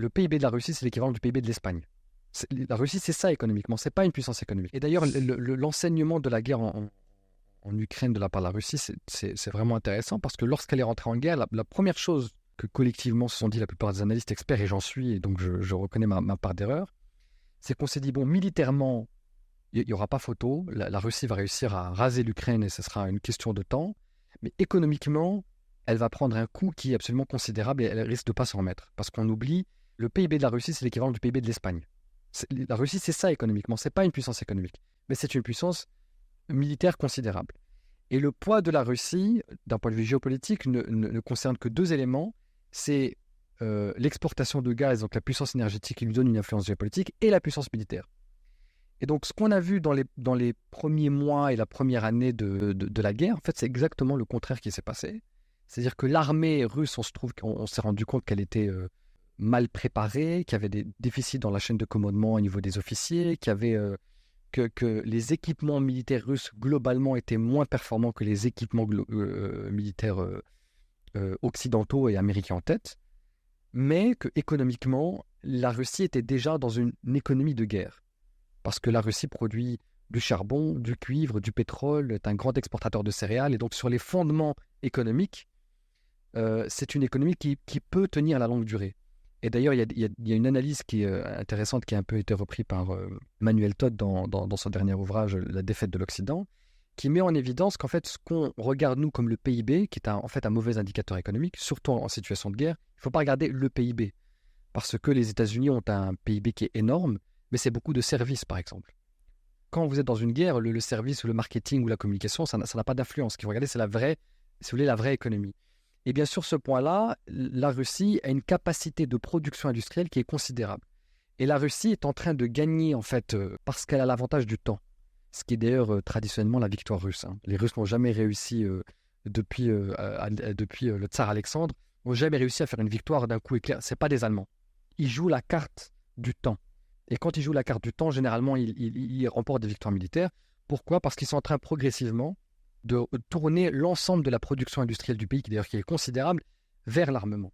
Le PIB de la Russie, c'est l'équivalent du PIB de l'Espagne. La Russie, c'est ça économiquement, c'est pas une puissance économique. Et d'ailleurs, l'enseignement de la guerre en Ukraine de la part de la Russie, c'est vraiment intéressant parce que lorsqu'elle est rentrée en guerre, la première chose que collectivement se sont dit la plupart des analystes experts, et j'en suis, et donc je reconnais ma part d'erreur, c'est qu'on s'est dit, bon, militairement, il n'y aura pas photo, la Russie va réussir à raser l'Ukraine et ce sera une question de temps, mais économiquement, elle va prendre un coup qui est absolument considérable et elle risque de ne pas s'en remettre. Parce qu'on oublie, le PIB de la Russie, c'est l'équivalent du PIB de l'Espagne. La Russie, c'est ça économiquement, c'est pas une puissance économique, mais c'est une puissance militaire considérable. Et le poids de la Russie, d'un point de vue géopolitique, ne concerne que deux éléments, c'est l'exportation de gaz, donc la puissance énergétique qui lui donne une influence géopolitique, et la puissance militaire. Et donc, ce qu'on a vu dans les premiers mois et la première année de la guerre, en fait, c'est exactement le contraire qui s'est passé. C'est-à-dire que l'armée russe, on s'est rendu compte qu'elle était mal préparée, qu'il y avait des déficits dans la chaîne de commandement au niveau des officiers, que les équipements militaires russes, globalement, étaient moins performants que les équipements militaires occidentaux et américains en tête, mais que économiquement, la Russie était déjà dans une économie de guerre. Parce que la Russie produit du charbon, du cuivre, du pétrole, est un grand exportateur de céréales. Et donc, sur les fondements économiques, c'est une économie qui peut tenir à la longue durée. Et d'ailleurs, il y a une analyse qui est intéressante, qui a un peu été reprise par Manuel Todd dans son dernier ouvrage, La défaite de l'Occident, qui met en évidence qu'en fait, ce qu'on regarde, nous, comme le PIB, qui est en fait un mauvais indicateur économique, surtout en situation de guerre, il ne faut pas regarder le PIB. Parce que les États-Unis ont un PIB qui est énorme, mais c'est beaucoup de services, par exemple. Quand vous êtes dans une guerre, le service ou le marketing ou la communication, ça n'a pas d'influence. Ce qu'il faut regarder, c'est la vraie, si vous voulez, la vraie économie. Et bien sur ce point-là, la Russie a une capacité de production industrielle qui est considérable. Et la Russie est en train de gagner, en fait, parce qu'elle a l'avantage du temps. Ce qui est d'ailleurs traditionnellement la victoire russe. Les Russes n'ont jamais réussi, depuis le tsar Alexandre, n'ont jamais réussi à faire une victoire d'un coup éclair. Ce n'est pas des Allemands. Ils jouent la carte du temps. Et quand ils jouent la carte du temps, généralement, ils remportent des victoires militaires. Pourquoi ? Parce qu'ils sont en train progressivement de tourner l'ensemble de la production industrielle du pays, qui d'ailleurs qui est considérable, vers l'armement.